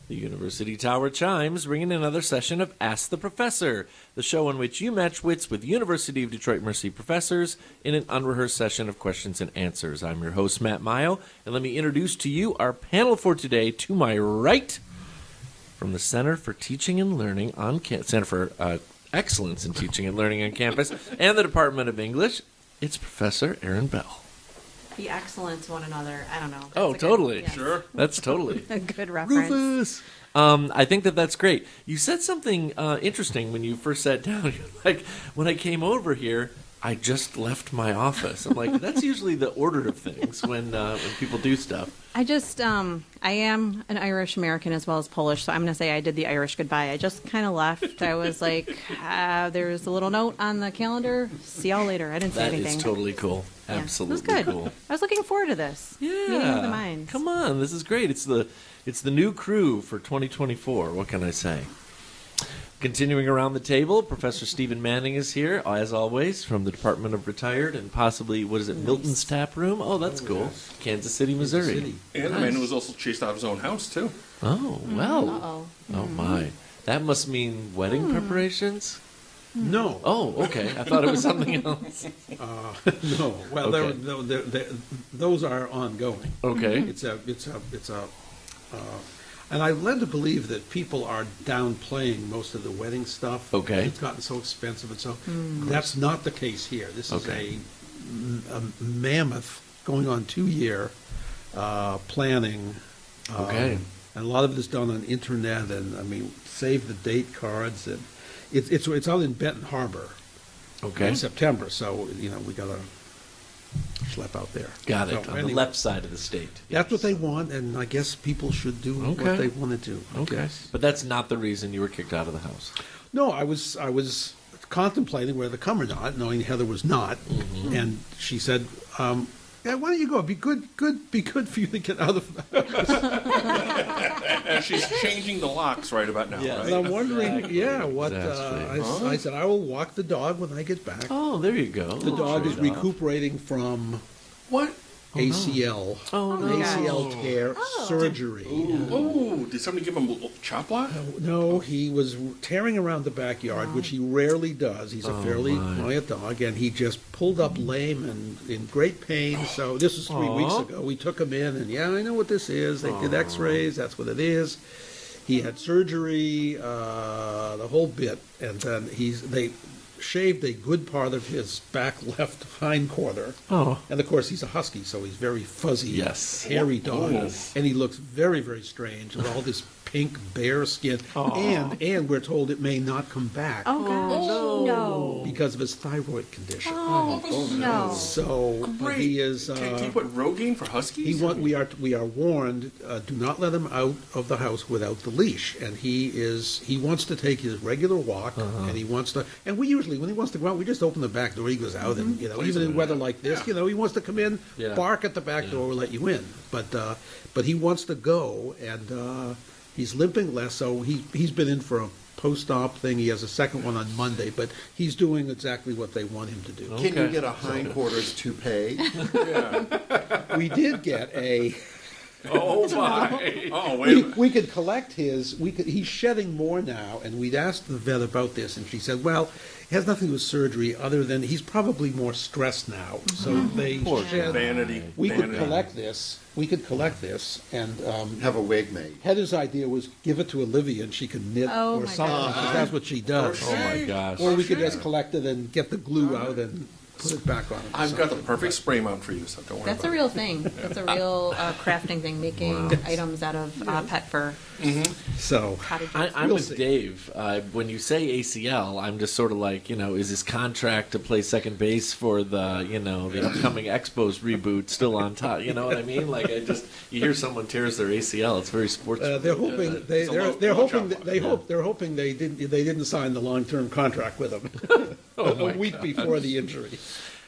The University Tower chimes, bringing another session of Ask the Professor, the show in which you match wits with University of Detroit Mercy professors in an unrehearsed session of questions and answers. I'm your host, Matt Maggio, and let me introduce to you our panel for today. To my right, from the Center for Teaching and Learning on Center for Excellence in Teaching and Learning on Campus and the Department of English, it's Professor Erin Bell. Be excellent to one another. I don't know. Oh, totally. Yes. Sure. That's totally. A good reference. Rufus. I think that's great. You said something interesting when you first sat down. You're like, when I came over here, I just left my office. I'm like, that's usually the order of things when people do stuff. I am an Irish American as well as Polish, so I'm going to say I did the Irish goodbye. I just kind of left. I was like, there's a little note on the calendar. See y'all later. I didn't say anything. That is totally cool. Yeah, Absolutely it was good. cool. I was looking forward to this. Yeah. Meeting of the minds. Come on, this is great. It's the new crew for 2024. What can I say? Continuing around the table, Professor Stephen Manning is here, as always, from the Department of Retired and possibly, Milton's Tap Room? Oh, that's cool. Yes. Kansas City, Missouri. And the man who was also chased out of his own house, too. Oh, well. Uh-oh. Oh, my. That must mean wedding preparations? No. Oh, okay. I thought it was something else. No. Well, Okay. those are ongoing. Okay. And I'm led to believe that people are downplaying most of the wedding stuff. Okay. It's gotten so expensive, and so that's not the case here. This is Okay. a mammoth, going on 2-year planning. Okay. And a lot of it is done on internet, and I mean, save the date cards, and it's out in Benton Harbor. Okay. In September, so we got to schlep out there. Got it. So, On anyway, the left side of the state. That's what they want, and I guess people should do Okay. what they want to do. I Okay. guess. But that's not the reason you were kicked out of the house. No, I was contemplating whether to come or not, knowing Heather was not, and she said, "Yeah, why don't you go? Be good for you to get out of the house." And she's changing the locks right about now, Yes. And right? I'm wondering, what Exactly. I said. I will walk the dog when I get back. Oh, there you go. The dog is Trade off. recuperating from What? ACL, Oh, no. ACL tear surgery. Oh, did somebody give him a chop block? No, he was tearing around the backyard, which he rarely does. He's a fairly my. quiet dog, and he just pulled up lame and in great pain. So this was 3 weeks ago. We took him in, and I know what this is. They did X-rays. That's what it is. He had surgery, the whole bit, and then they shaved a good part of his back left hind quarter. Oh. And of course, he's a husky, so he's very fuzzy, Yes. hairy dog, Yes. and he looks very, very strange with all this pink bear skin. And we're told it may not come back Oh, gosh. No. because of his thyroid condition. No. So, but he is. Can you put Rogaine for huskies? We are warned. Do not let him out of the house without the leash. And he wants to take his regular walk, and he wants to. And we usually, when he wants to go out, we just open the back door. He goes out, and even in weather like this, he wants to come in, bark at the back door, we'll let you in. But he wants to go, and he's limping less. So he's been in for a post-op thing. He has a second one on Monday, but he's doing exactly what they want him to do. Okay. Can you get a hindquarters toupee? Yeah. We did get a. Oh, my. Oh, wait a minute. We could collect his. He's shedding more now, and we'd asked the vet about this, and she said, "Well, it has nothing to do with surgery, other than he's probably more stressed now." So they shed. Vanity. We could Vanity. collect this. And Have a wig made. Heather's idea was give it to Olivia, and she could knit Oh, or my something, God. because that's what she does. Oh, my gosh. Or we could just collect it and get the glue out and put it back on. I've got the perfect spray mount for you, so don't worry That's a about real thing. That's a real crafting thing, making items out of pet fur. So Cottage I'm We'll with see. Dave. When you say ACL, I'm just sort of like, is his contract to play second base for the upcoming Expos reboot still on top? You know what I mean? Like, you hear someone tears their ACL, it's very sports. they're hoping they're hoping they didn't sign the long-term contract with him a week before the injury.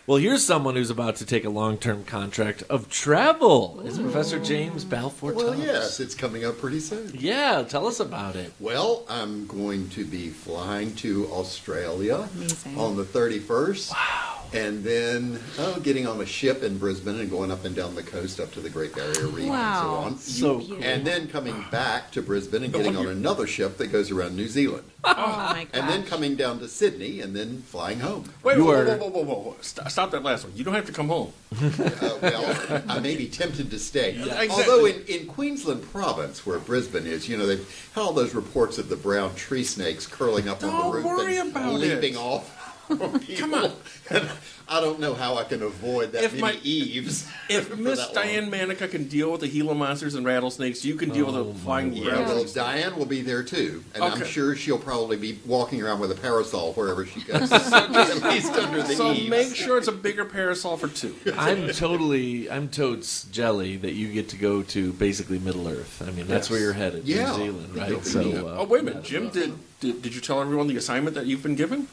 Well, here's someone who's about to take a long-term contract of travel. It's Professor James Balfour Well, Tubbs. yes, it's coming up pretty soon. Yeah, tell us about it. Well, I'm going to be flying to Australia Amazing. on the 31st. Wow. And then getting on a ship in Brisbane and going up and down the coast up to the Great Barrier Reef Wow. and so So on. cool. And then coming back to Brisbane and getting on another ship that goes around New Zealand. Oh my gosh. And then coming down to Sydney and then flying home. Wait, You whoa, are- whoa. Stop that last one. You don't have to come home. Well, I may be tempted to stay. Exactly. Although in Queensland province, where Brisbane is, they've had all those reports of the brown tree snakes curling up on Don't the roof worry and about leaping it. off. Come Come on. And I don't know how I can avoid that If many my- eaves. If for Miss that long. Diane Manica can deal with the Gila monsters and rattlesnakes, you can deal with the flying Yeah, brown well, snakes. Diane will be there too, and I'm Okay. sure she'll probably be walking around with a parasol wherever she goes, at least under the So eaves. make sure it's a bigger parasol for two. I'm totes jelly that you get to go to basically Middle Earth. I mean, that's Yes. where you're headed, Yeah. New Zealand, It'll right? be So, neat. Oh, wait a minute, Jim. Did you tell everyone the assignment that you've been given?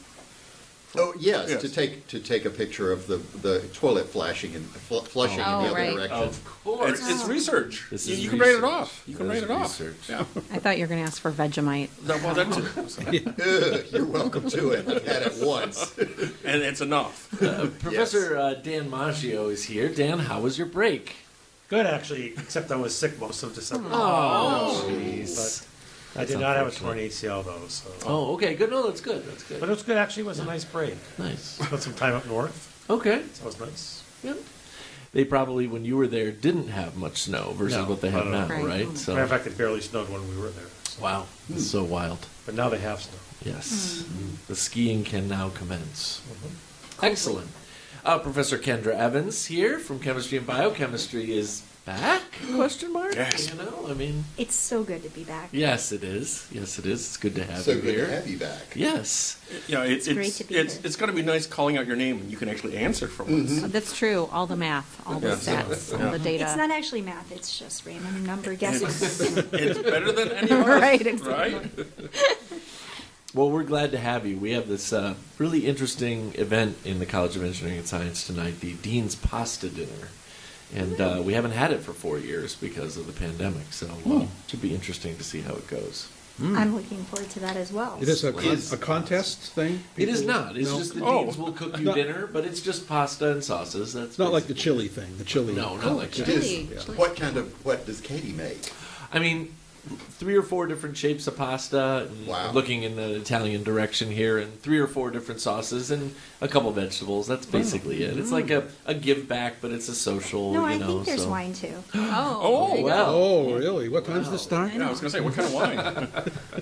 Oh yes, Yes. to take a picture of the toilet flashing and flushing in the other right. direction. course. It's research. This You is can write it research. off. You can That write is it off. research. Yeah. I thought you were going to ask for Vegemite. Well, that too. You're welcome to it. I've had it once. And it's enough. Professor Dan Maggio is here. Dan, how was your break? Good, actually, except I was sick most of December. Oh, jeez. But I did not have a torn ACL, though. So. Oh, okay, good. No, that's good. That's But good. it was good, actually. It was a nice break. Nice. Spent some time up north, Okay. so it was nice. Yeah. They probably, when you were there, didn't have much snow versus No, what they have not now, at all. right? Right. So, Matter of fact, it barely snowed when we were there. So. wow, it's so wild. But now they have snow. Yes, the skiing can now commence. Excellent. Professor Kendra Evans here from Chemistry and Biochemistry is back? Question mark? Yes. You know, I mean, It's so good to be back. yes, it is. Yes, it is. It's good to have So you good here. to have you back. Yes. Yeah, it's great to be here. it's going to be nice calling out your name and you can actually answer for once. That's true. All the math, all the Yes. stats, all the data. It's not actually math, it's just random number guesses. It's better than any of us, Right, exactly. right? Well, we're glad to have you. We have this really interesting event in the College of Engineering and Science tonight, the Dean's Pasta Dinner. And we haven't had it for 4 years because of the pandemic, so it should be interesting to see how it goes. I'm looking forward to that as well. It is a contest thing? It is People- not. It's no? just the Oh. Deans will cook you No. dinner, but it's just pasta and sauces. That's It's not like the basically- chili thing, the chili. No, not like It that. is. Chili, chili. What does Katie make? I mean, 3 or 4 different shapes of pasta. And Wow. I'm looking in the Italian direction here, and 3 or 4 different sauces and a couple vegetables. That's basically it. It's like a give back, but it's a social. No, you I know, think there's so. wine too. Oh, Oh, Well, Oh, really? What time's this start? Yeah, I was going to say, what kind of wine?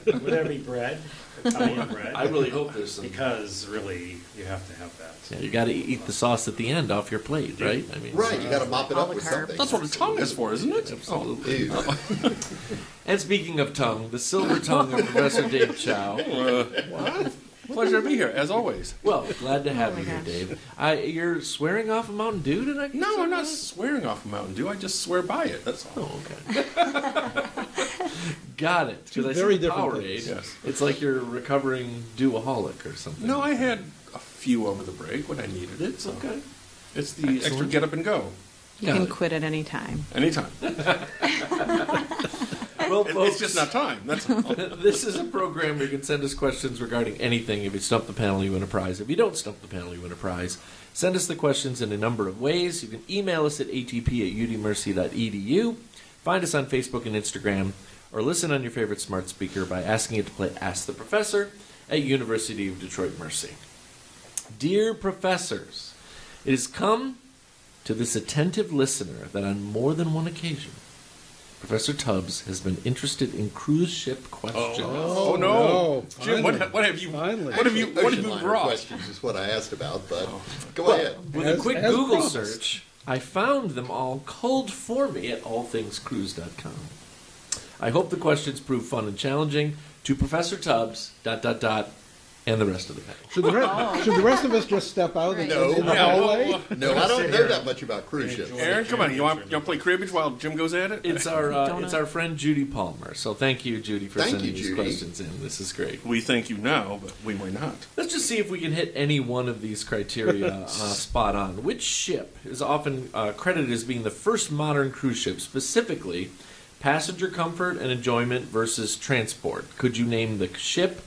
Would there be bread? Italian bread? I really hope there's some. Because, really, you have to have that. Yeah, you got to eat the sauce at the end off your plate, right? I mean, Right, you got to mop it All up the with carbs. something. That's what a tongue is for, isn't it? Absolutely. Ew. And speaking of tongue, the silver tongue of Professor Dave Chow. Pleasure to be here, as always. Well, glad to have Oh you my here, gosh. Dave. You're swearing off a Mountain Dew tonight? No, I'm not swearing off a Mountain Dew. I just swear by it. That's all. Oh, okay. Got it. Two Because I very see the different Powerade. things. Yes. It's like you're a recovering Dewaholic or something. No, I had a few over the break when I needed it. So Okay. it's the extra Excellent. get up and go You Got can it. quit at any time. anytime. Well, folks, It's just not time. That's all. this is a program where you can send us questions regarding anything. If you stump the panel, you win a prize. If you don't stump the panel, you win a prize. Send us the questions in a number of ways. You can email us at atp@udmercy.edu. Find us on Facebook and Instagram, or listen on your favorite smart speaker by asking it to play Ask the Professor at University of Detroit Mercy. Dear professors, it has come to this attentive listener that on more than one occasion, Professor Tubbs has been interested in cruise ship questions. Oh, no, no, Jim, finally. what have you? Finally. What have you? What have Ocean you liner brought? questions is what I asked about, but go Well, ahead. with a As- quick as Google promised. search, I found them all culled for me at allthingscruise.com. I hope the questions prove fun and challenging. To Professor Tubbs, ... and the rest of the panel. Should the rest of us just step out in No. the Yeah, hallway? No, I don't know that much about cruise ships. Aaron, come on. You want to play cribbage while Jim goes at it? It's our friend Judy Palmer. So thank you, Judy, for Thank sending you, these Judy. questions in. This is great. We thank you now, but we might not. Let's just see if we can hit any one of these criteria spot on. Which ship is often credited as being the first modern cruise ship, specifically passenger comfort and enjoyment versus transport? Could you name the ship,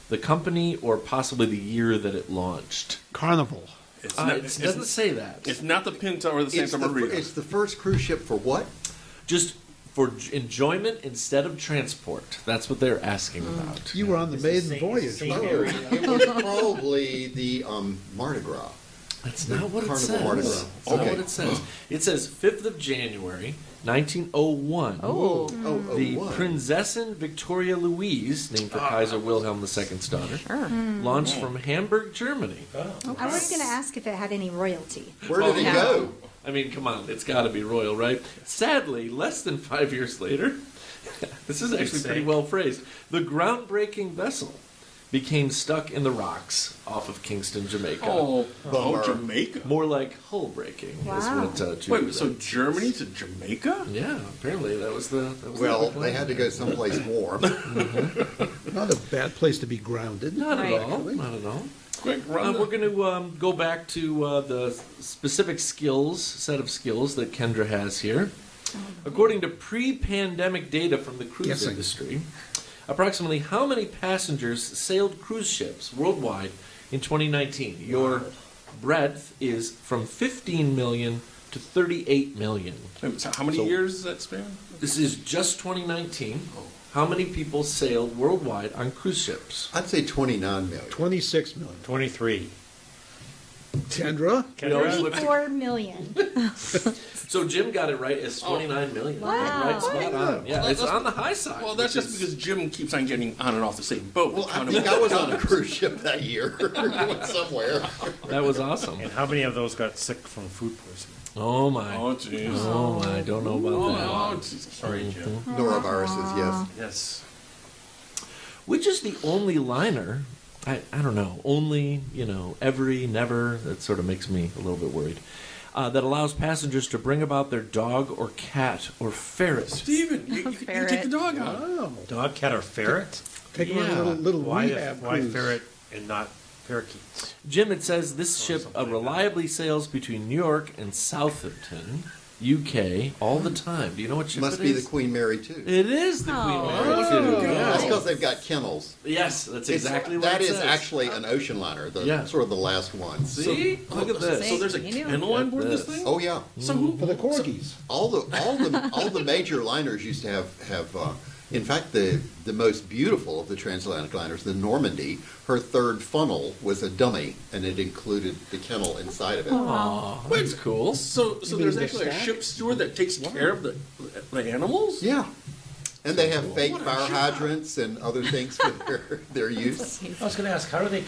the company, or possibly the year that it launched? Carnival. It doesn't say that. It's not the Pinta or the Santa Maria. It's the first cruise ship for what? Just for enjoyment instead of transport. That's what they're asking about. You were on the maiden voyage. Saint weren't Mary. you? It was probably the Mardi Gras. That's not what it Carnival says. Mardi Gras. That's not Okay. what it says. It says 5th of January, 1901. Oh. The what? Prinzessin Victoria Louise, named for Kaiser Wilhelm II's daughter, Sure. launched from Hamburg, Germany. I was going to ask if it had any royalty. Where did it Yeah. go? I mean, come on, it's got to be royal, right? Sadly, less than 5 years later, this is actually pretty well phrased, the groundbreaking vessel became stuck in the rocks off of Kingston, Jamaica. Bummer. Jamaica. More like hull breaking Wow. is what Judy Wait, so read. Germany to Jamaica? Yeah, apparently that was the Well, the they had to go someplace warm. Not a bad place to be grounded. Not Right. at all. Not at all. Quick, run We're going to go back to the specific set of skills that Kendra has here. According to pre-pandemic data from the cruise Guessing. industry, approximately how many passengers sailed cruise ships worldwide in 2019? Your breadth is from 15 million to 38 million. Wait, so how many So- years does that span? This is just 2019. How many people sailed worldwide on cruise ships? I'd say 29 million. 26 million. 23. Kendra? We always Kendra? look to- 4 million. So Jim got it right. It's 29 million. Wow. Right, spot on. Yeah, it's on the high side. Well, that's which just is- because Jim keeps on getting on and off the same boat. Well, I Counting think more I was on a times. cruise ship that year. Went somewhere. that was awesome. And how many of those got sick from food poisoning? Oh my. Oh, jeez. Oh my. I don't know about that. Oh, jeez. Sorry, Jim. Noroviruses, yes. Yes. Which is the only liner? I don't know. Only, every, never. That sort of makes me a little bit worried. That allows passengers to bring about their dog or cat or ferret. Steven, you take Ferret. the dog out. Oh. Dog, cat, or ferret? Take them on Yeah. a little Why, rehab why cruise. ferret and not parakeets? Jim, it says this ship something like reliably sails between New York and Southampton, UK, all the time. Do you know what ship Must it be is? the Queen Mary too. It is the Queen Mary, too. That's Yeah. because they've got kennels. Yes, that's It's- exactly what that it is says. actually an ocean liner, Yeah. sort of the last one. See? Look at this. So there's a You knew. kennel on board this Yes. thing? Oh yeah, So who? For the corgis. all the major liners used to have. In fact, the most beautiful of the transatlantic liners, the Normandy, her third funnel was a dummy, and it included the kennel inside of it. Aw, that's cool. So You there's mean actually a the ship steward that takes care of the animals? Yeah, and they have fake What a fire job. hydrants and other things for their use. I was going to ask, how do they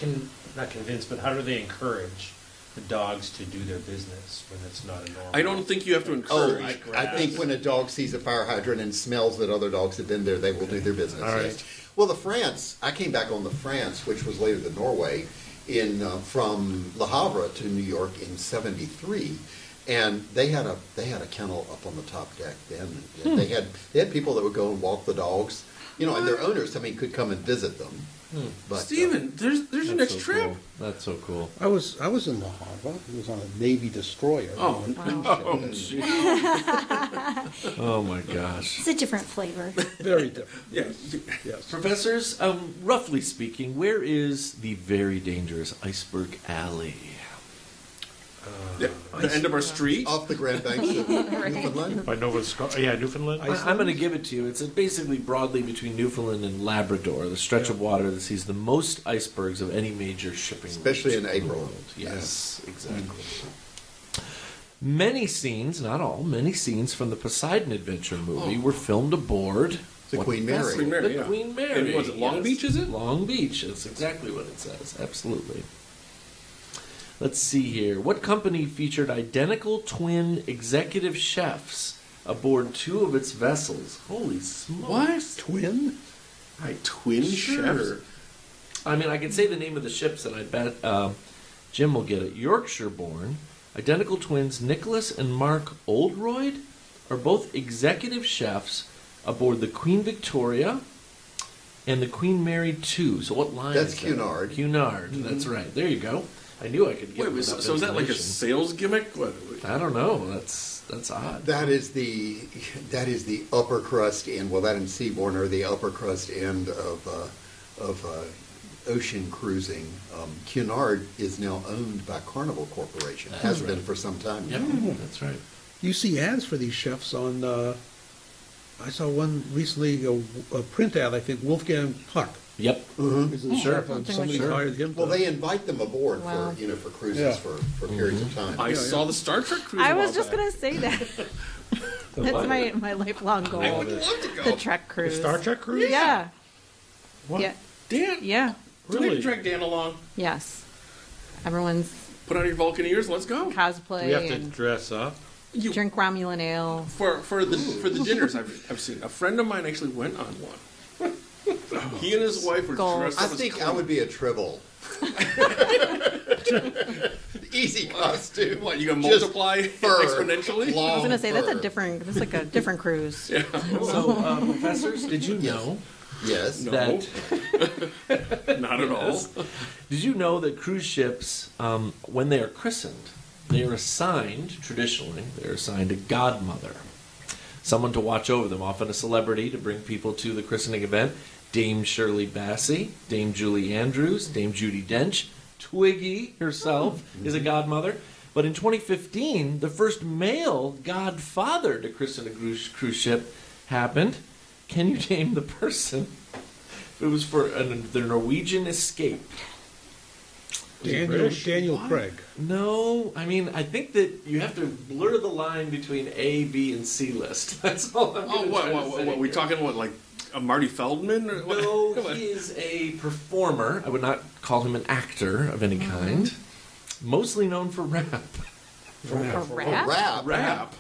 not convince, but how do they encourage the dogs to do their business when it's not a normal? I don't think you have to Oh, encourage. I think when a dog sees a fire hydrant and smells that other dogs have been there, they will do their business. All right. Yes. Well, I came back on the France, which was later the Norway, from Le Havre to New York in '73, and they had a kennel up on the top deck then. They had people that would go and walk the dogs, and their owners, could come and visit them. But Steven, there's your next trip. Cool. That's so cool. I was in Le Havre. It was on a Navy destroyer. Oh, Oh my gosh. It's a different flavor. Very different. yeah. Yes. Professors, roughly speaking, where is the very dangerous Iceberg Alley? The end of our street. off the Grand Banks of Newfoundland. By Nova Scotia? Yeah, Newfoundland? I'm going to give it to you. It's basically broadly between Newfoundland and Labrador, the stretch of water that sees the most icebergs of any major shipping route Especially in the April. world. Yes, exactly. Many scenes, not all, many scenes from the Poseidon Adventure movie were filmed aboard The Queen Mary. Queen Mary, the yeah. Queen Mary. And was it Long yes. Beach, is it? Long Beach. That's exactly what it says. Absolutely. Let's see here. What company featured identical twin executive chefs aboard two of its vessels? Holy smokes. What? Twin? Twin Sure. chefs? I mean, I can say the name of the ships, and I bet Jim will get it. Yorkshire-born, identical twins Nicholas and Mark Oldroyd are both executive chefs aboard the Queen Victoria and the Queen Mary II. So what line That's is that? Cunard. Cunard, that's right. There you go. I knew I could get Wait, enough so is that like a information. sales gimmick? What? I don't know. That's odd. That is the upper crust end. Well, that and Seaborn are the upper crust end of ocean cruising, Cunard is now owned by Carnival Corporation. That's Has right. been for some time now. Yep, that's right. You see ads for these chefs on, I saw one recently, a print ad, I think, Wolfgang Puck. Yep. Is the Sure. chef, and Something somebody like that. hired him. Well, to- they invite them aboard Wow. for cruises Yeah. for periods of time. I Yeah, saw yeah. the Star Trek cruise. I a while was just back. going to say that. That's my lifelong goal. I would love to go. The Trek cruise. Star Trek cruise? Yeah. What? Yeah. Dan, Yeah. Really? drag Dan along. Yes. Everyone's Put on your Vulcan ears. Let's go. cosplay We have to and dress up. You, drink Romulan ale. for the dinners I've seen. A friend of mine actually went on one. He and his wife were Goals. dressed I up as think I clowns. would be a Tribble. Easy costume. What, you gonna Just multiply fur. exponentially? I was going to say that's fur. like a different cruise. So, professors, did you know Yes. No. that Not at all. Did you know that cruise ships, when they are christened, they are assigned, traditionally, they're assigned a godmother. Someone to watch over them, often a celebrity to bring people to the christening event. Dame Shirley Bassey, Dame Julie Andrews, Dame Judi Dench, Twiggy herself is a godmother. But in 2015, the first male godfather to christen a cruise ship happened. Can you name the person? It was for the Norwegian Escape. Daniel Craig. No, I mean, I think that you have to blur the line between A, B, and C list. That's all I'm Oh, gonna try to what? say We here. talking what, like a Marty Feldman? Or what? No, Come on. he is a performer. I would not call him an actor of any kind. Mostly known for rap. A rap? Rap. Rap.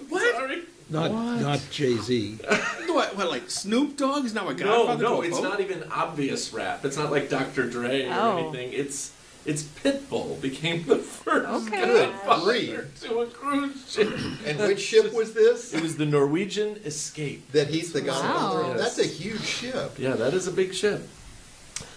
What? Sorry. Not Jay-Z. What? Like Snoop Dogg is now a No, godfather? no, to a it's Pope? not even obvious rap. It's not like Dr. Dre or Oh. anything. It's Pitbull became the first Okay. godfather Grief. to a cruise ship. And which ship was this? It was the Norwegian Escape. That he's the godfather Wow. of? That's a huge ship. Yeah, that is a big ship.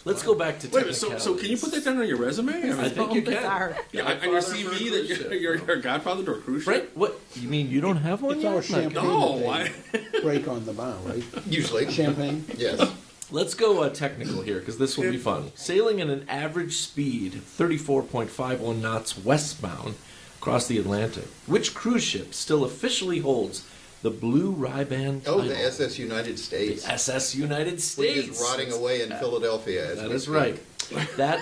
Let's go back to Wait a minute, so can you put that down on your resume? I mean, I think you can. Bizarre. yeah, on your Godfather for a CV cruise that ship. you're a godfather to a cruise ship? Right? What? You mean you don't have one It's yet? our champagne No, that they break on the bow, right? Usually. Champagne. Yes. Let's go technical here because this will be fun. Sailing at an average speed, 34.51 knots westbound across the Atlantic. Which cruise ship still officially holds the Blue Riband Oh, title? the SS United States. The SS United Which States. is rotting away in Philadelphia. As That we is speak. right. That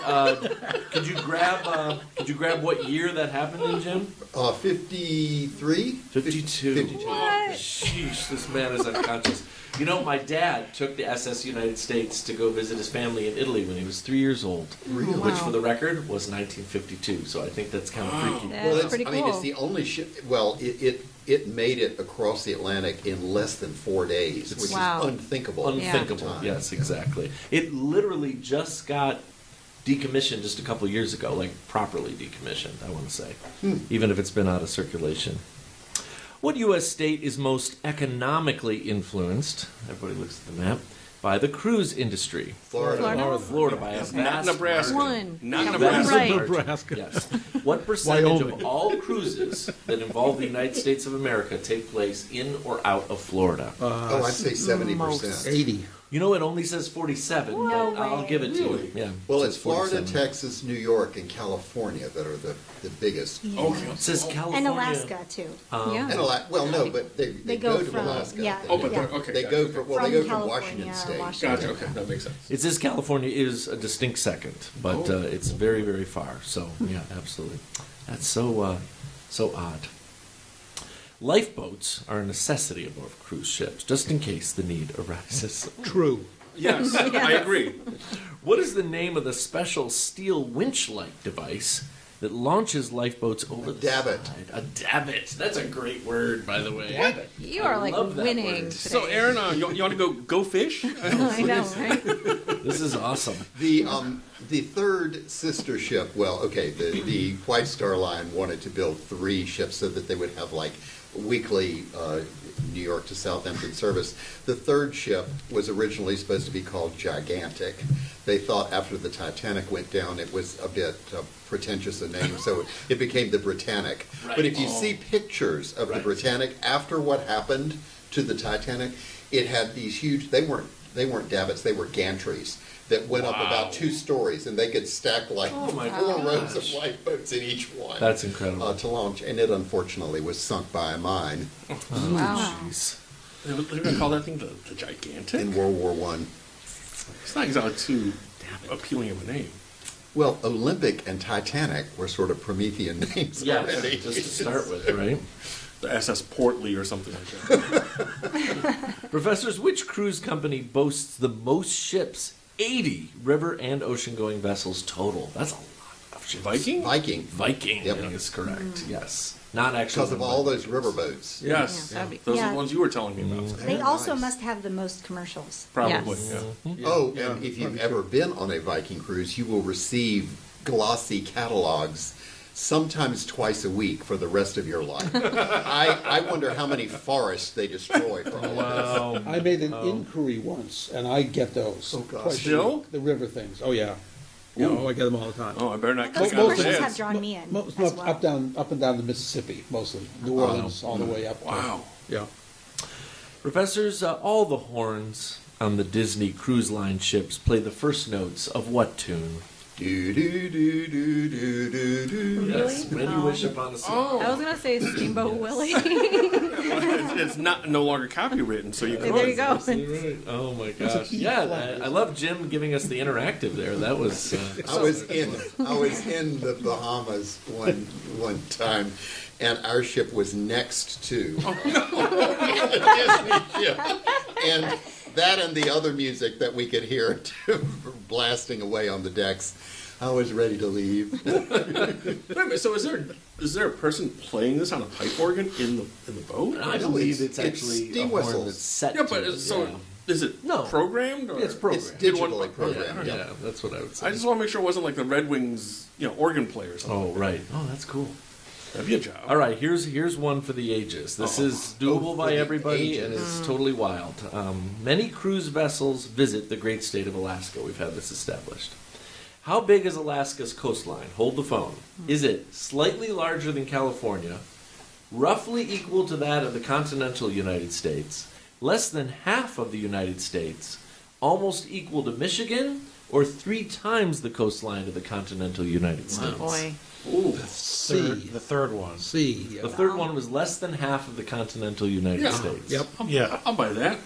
could you grab what year that happened in, Jim? 53? 52. 52. What? Sheesh, this man is unconscious. You know, my dad took the SS United States to go visit his family in Italy when he was 3 years old. Really? Which, Wow. for the record, was 1952. So I think that's kind of freaky. That's Well, pretty I mean, cool. it's the only ship. Well, it made it across the Atlantic in less than 4 days, which Wow. is unthinkable. at the Unthinkable. time. Yes, exactly. It literally just got decommissioned just a couple years ago, like properly decommissioned, I want to say, even if it's been out of circulation. What U.S. state is most economically influenced, everybody looks at the map, by the cruise industry? Florida. Florida by a vast Not Nebraska. margin. One. Not Yeah, Nebraska. right. Nebraska. Yes. What percentage Wyoming. of all cruises that involve the United States of America take place in or out of Florida? Oh, I'd say 70%. Most. 80. You know, it only says 47, No but I'll way. give it to you. Really? Yeah. Well, it it's says Florida, 47. Texas, New York, and California that are the biggest. Okay. It says California. And Alaska, too. Yeah. And well, no, but they go go to from- Alaska. yeah, Oh, but yeah. they're, okay. They gotcha. go from From they go from California, Washington State. Washington. Gotcha. Okay, that makes sense. It says California is a distinct second, but it's very, very far. So, yeah, absolutely. That's so odd. Lifeboats are a necessity aboard cruise ships, just in case the need arises. True. Yes, I agree. What is the name of the special steel winch-like device that launches lifeboats over the davit. side? A davit. That's a great word, by the way. Davit. You I are like love that winning word. today. So, Erin, you want to go fish? I know, right? This is awesome. The third sister ship. Well, okay, the White Star Line wanted to build 3 ships so that they would have like weekly New York to Southampton service. The third ship was originally supposed to be called Gigantic. They thought after the Titanic went down, it was a bit pretentious a name, so it became the Britannic. Right. But if you see pictures of the Right. Britannic after what happened to the Titanic, it had these huge. They weren't davits, they were gantries. that went up about 2 stories, and they could stack like Oh, my 4 rows of gosh. lifeboats in each one. That's incredible. To launch, and it unfortunately was sunk by a mine Wow. Jeez. They're going to call that thing the Gigantic? in World War One. It's not exactly too appealing of a name. Well, Olympic and Titanic were sort of Promethean names already. Just to start with, right? The SS Portly or something like that. Professors, which cruise company boasts the most ships? 80 river and ocean-going vessels total. That's a lot of ships. Viking? Viking Yep. is correct. Yes, not actually Because of all those riverboats. Yes. Yeah, that'd be- Those are Yeah. the ones you were telling me about. They also Nice. must have the most commercials. Probably, Yes. yeah. Oh, Yeah. and if you've ever been on a Viking cruise, you will receive glossy catalogs sometimes twice a week for the rest of your life. I wonder how many forests they destroy for all of this. I made an inquiry once, and I get those. Oh, gosh. twice a Still? week, the river things. Oh, yeah. Yeah, Ooh. oh, I get them all the time. Oh, I better not Those click on commercials this. have drawn me in Most, as well. up and down the Mississippi, mostly. New Orleans, all the way up. to- Wow. yeah. Professors, all the horns on the Disney Cruise Line ships play the first notes of what tune? Do, do, do, do, do, do, do. Yes, when you wish upon a star. I was gonna say Steamboat Willie. It's not no longer copywritten, so you There can. you go. Absolutely right. Oh my gosh! Yeah, I love Jim giving us the interactive there. That was. I was in the Bahamas one time, and our ship was next to a Disney ship, and that and the other music that we could hear blasting away on the decks. I was ready to leave. Wait a minute, so is there a person playing this on a pipe organ in the boat? I believe it's it's actually steam a horn whistles. that's set. Yeah, to but it, so yeah. is it No. programmed? Or? It's programmed. It's digitally programmed. Yeah, that's what I would say. I just want to make sure it wasn't like the Red Wings, organ player or something. Oh right. Oh, that's cool. That'd be a job. All right, here's one for the ages. This is doable for by the everybody ages. and is totally wild. Many cruise vessels visit the great state of Alaska. We've had this established. How big is Alaska's coastline? Hold the phone. Is it slightly larger than California, roughly equal to that of the continental United States, less than half of the United States, almost equal to Michigan, or 3 times the coastline of the continental United States? Boy. Ooh. C. The third one. C. Yeah. The third one was less than half of the continental United Yeah. States. Yep. Yeah. I'll buy that.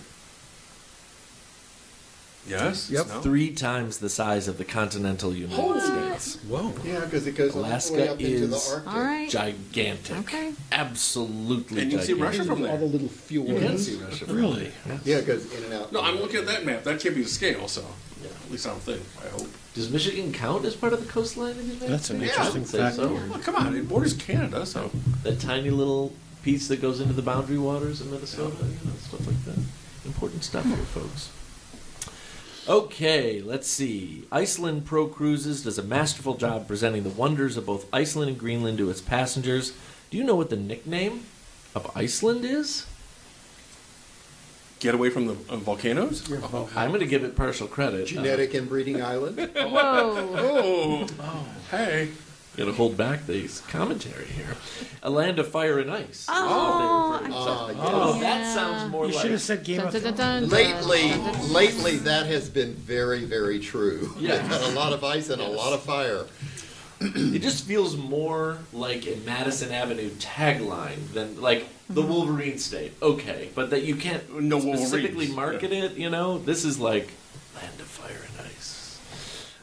Yes? Yep. No? 3 times the size of the continental United States. Whoa. Yeah, because it goes all the way Alaska up into the is- Arctic. All right. Gigantic. Okay. Absolutely And you can see gigantic. Russia from All the there. little fjords. You can see Russia from Really? there. Yeah, it goes in and out. No, I'm looking at that map. That can't be the scale, so at least I don't think. I hope. Does Michigan count as part of the coastline of the United That's an States? Yeah, I interesting would say fact. so. Well, come on, it borders Canada, so. That tiny little piece that goes into the boundary waters of Minnesota, stuff like that. Important stuff here, folks. Okay, let's see. Iceland Pro Cruises does a masterful job presenting the wonders of both Iceland and Greenland to its passengers. Do you know what the nickname of Iceland is? Get away from the volcanoes? I'm going to give it partial credit. Genetic inbreeding island. Whoa. Oh, hey. Got to hold back these commentary here. A land of fire and ice. Oh, Oh, that sounds more You like. should have said Game Dun, of dun, dun, Thrones. dun. Lately, that has been very, very true. Yes. They've had a lot of ice and a lot of fire. It just feels more like a Madison Avenue tagline than like the Wolverine State. Okay, but that you can't No specifically Wolverines, market it. This is like land of fire and ice.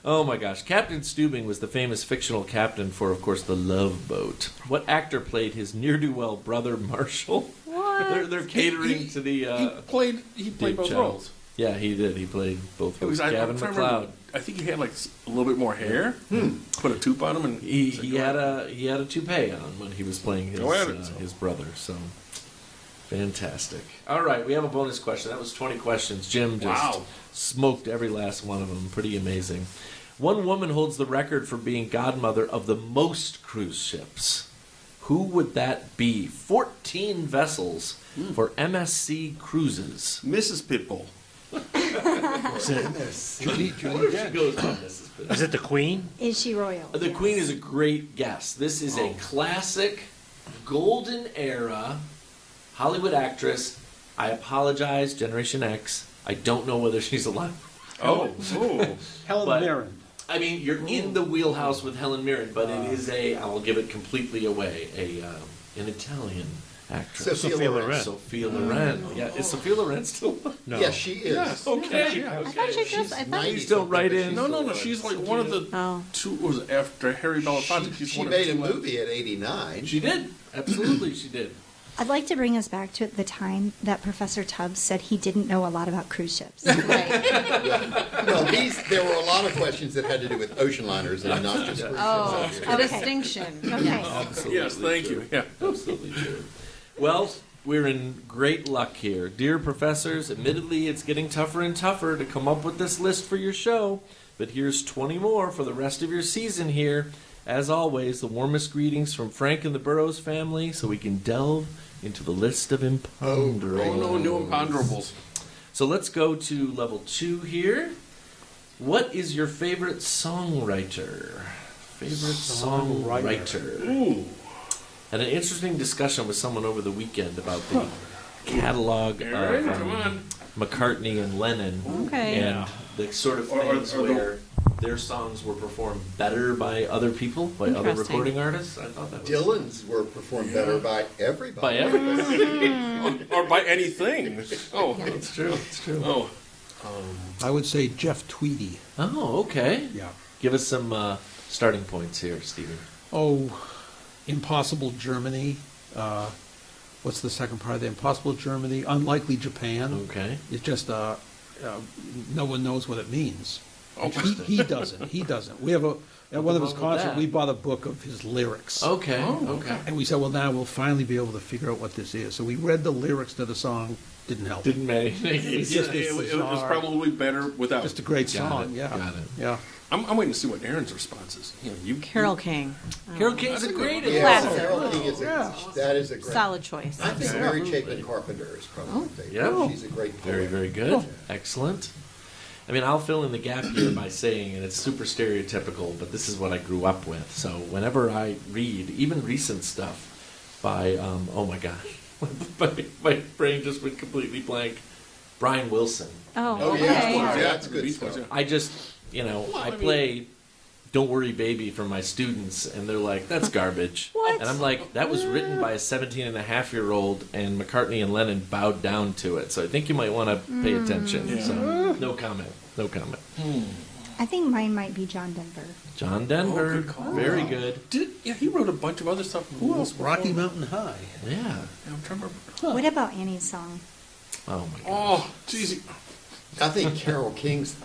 Oh my gosh! Captain Stubing was the famous fictional captain for, of course, the Love Boat. What actor played his ne'er-do-well brother Marshall? What? They're catering to the. He played Dave both Chow. roles. Yeah, he did. He played both. It was, roles. I'm Gavin trying to remember, McLeod. I think he had like a little bit more hair. Put a tube on him, and He had a toupee on when he was playing Go at it. his brother. So fantastic. All right, we have a bonus question. That was 20 questions. Jim just Wow. smoked every last one of them. Pretty amazing. One woman holds the record for being godmother of the most cruise ships. Who would that be? 14 vessels for MSC Cruises. Mrs. Pitbull. Judy She goes by Mrs. Pitt. Is it the Queen? Is she royal? The Yes. Queen is a great guess. This is a classic, golden era Hollywood actress. I apologize, Generation X. I don't know whether she's alive. Oh. Helen But- Mirren. I mean, you're in the wheelhouse with Helen Mirren, but it is I will give it completely away, an Italian actress. Sophia Loren. Sophia Loren. Yeah, is Sophia Loren still? No. Yes, she is. Okay. I thought she just. I thought. Please don't write in. No. She's like one of the Oh. two. Was it after Harry Belafonte? She's She one of made a two movie at 89. She did. Absolutely, she did. I'd like to bring us back to the time that Professor Tubbs said he didn't know a lot about cruise ships. Right. No, there were a lot of questions that had to do with ocean liners and not just cruise Oh, ships. a Okay. distinction. Okay. Yes. Absolutely Yes, thank true. you. Yeah. Absolutely true. Well, we're in great luck here. Dear professors, admittedly, it's getting tougher and tougher to come up with this list for your show, but here's 20 more for the rest of your season here. As always, the warmest greetings from Frank and the Burrows family so we can delve into the list of imponderables. Oh no, new imponderables. So let's go to level 2 here. What is your favorite songwriter? Favorite songwriter. Ooh. Had an interesting discussion with someone over the weekend about the catalog Erin, of come on. McCartney and Lennon, Okay. and the sort of Or- things or the- where their songs were performed better by other people, by other Interesting. recording artists. I thought that was Dylan's were performed better by everybody. by everybody. Or by anything. Oh, It's true. It's true. oh. I would say Jeff Tweedy. Oh, okay. Yeah. Give us some starting points here, Stephen. Oh, Impossible Germany. What's the second part of the Impossible Germany? Unlikely Japan. Okay. It's just no one knows what it means. Oh. He doesn't. He doesn't. We have at one of his wrong with concerts. that? We bought a book of his lyrics. Okay. Oh, okay. And we said, well, now we'll finally be able to figure out what this is. So we read the lyrics to the song. Didn't help. Didn't make It's just It was probably better without. just a great Got song. it, Yeah. got it. Yeah. I'm waiting to see what Erin's response is. You Carol King. Carol King's a great Yeah, Classic. Carol King is that is a great. Solid choice. I think Mary Chapin Carpenter is probably my favorite. Yeah. She's a great poet. Very, very good. Excellent. I mean, I'll fill in the gap here by saying, and it's super stereotypical, but this is what I grew up with. So whenever I read, even recent stuff by, oh my gosh, my brain just went completely blank. Brian Wilson. Oh, Oh, okay. yeah. Yeah, That's good Beach stuff. Boys, yeah. I just, I play Don't Worry Baby for my students, and they're like, that's garbage. What? And I'm like, that was written by a 17-and-a-half-year-old, and McCartney and Lennon bowed down to it. So I think you might want to pay attention. Yeah. So no comment. No comment. I think mine might be John Denver. John Denver. Oh, good call. Very good. Yeah, he wrote a bunch of other stuff. Who else? Rocky Mountain High. Yeah. Yeah, I'm trying to remember. What about Annie's song? Oh my god. Oh, geez. I think Carole King's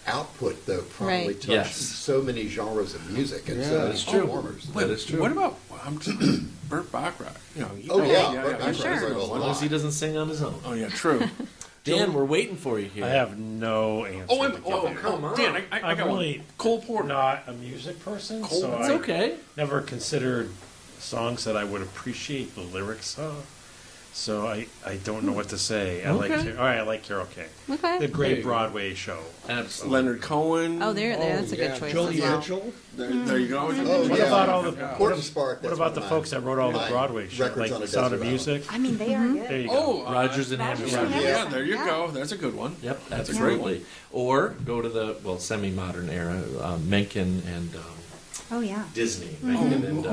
output, though, probably Right. touched Yes. so many genres of music and so Yeah. many That's true. performers. That is true. What about Burt Bacharach? Oh, yeah. yeah. Burt Sure. Bacharach wrote a As long as he lot. doesn't sing on his own. Oh, yeah, true. Dan, we're waiting for you here. I have no answer. Oh, to give you. come on. Dan, I I'm got really one. Cole Porter. not a music person, Cole, so It's I okay. never considered songs that I would appreciate the lyrics of. So I don't know what to say. I like Carol King. Okay. The There great you go. Broadway show. Absolutely. Leonard Cohen. Oh, that's a yeah. good choice Joni as well. Mitchell. There you go. Oh, What yeah. about all the Horton Spark, what that's about the one of folks that wrote all the my Broadway shows, records like on a Sound of desert Music? I mean, they are good. There you go. Oh, Rogers and Rogers Hammerstein. and Yeah, Hammerstein. there you Yeah. go. That's a good one. Yep, That's a absolutely. great Or go to the semi-modern era, Mencken and Oh, yeah. Disney. Oh, Mencken and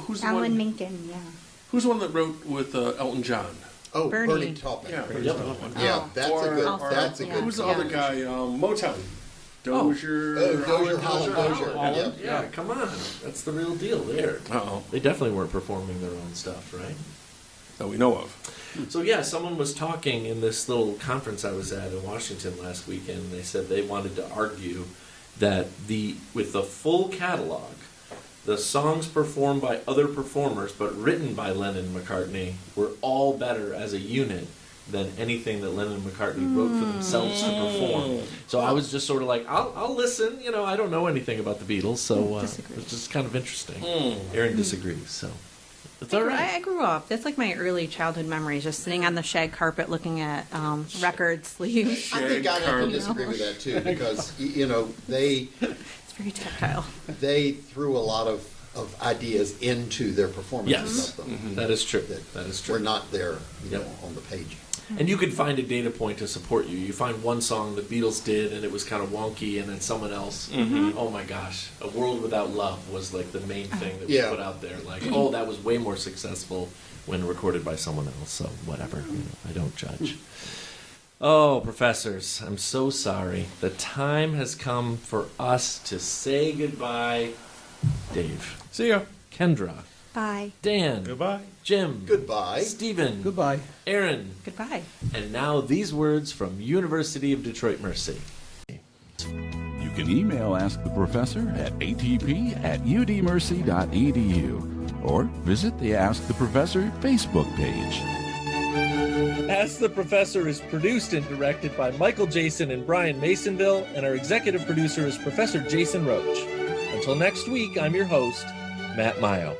who's the Alan one? Menken, yeah. Who's the one that wrote with Elton John? Oh, Bernie. Bernie Taupin. Yeah, Bernie Yep. Taupin. Oh. Yeah, that's a good. Also, That's a yeah. good. Who's the Yeah. other guy? Motown. Dozier. Oh, Dozier, Holland Dozier. Holland. Yeah. Yeah, come on. That's the real deal there. Uh-oh. They definitely weren't performing their own stuff, right? That we know of. So yeah, someone was talking in this little conference I was at in Washington last weekend. They said they wanted to argue that with the full catalog, the songs performed by other performers but written by Lennon and McCartney were all better as a unit than anything that Lennon and McCartney wrote for themselves to perform. So I was just sort of like, I'll listen. I don't know anything about the Beatles, so Disagree. it's just kind of interesting. Erin disagrees, so it's all I right. grew up. That's like my early childhood memories, just sitting on the shag carpet looking at record sleeves. I think I have to Carmen. disagree with that too because they It's very tactile. they threw a lot of of ideas into their performances Yes, of them. that is true. That That is true. We're not there, Yep. on the page. And you can find a data point to support you. You find one song the Beatles did, and it was kind of wonky, and then someone else. Oh my gosh, "A World Without Love" was like the main thing that was Yeah. put out there. Like, oh, that was way more successful when recorded by someone else. So whatever, I don't judge. Oh, professors, I'm so sorry. The time has come for us to say goodbye. Dave, See ya. Kendra, Bye. Dan, Goodbye. Jim, Goodbye. Stephen, Goodbye. Erin. Goodbye. And now these words from University of Detroit Mercy. You can email Ask the Professor at atp@udmercy.edu or visit the Ask the Professor Facebook page. Ask the Professor is produced and directed by Michael Jason and Brian Masonville, and our executive producer is Professor Jason Roach. Until next week, I'm your host, Matt Maggio.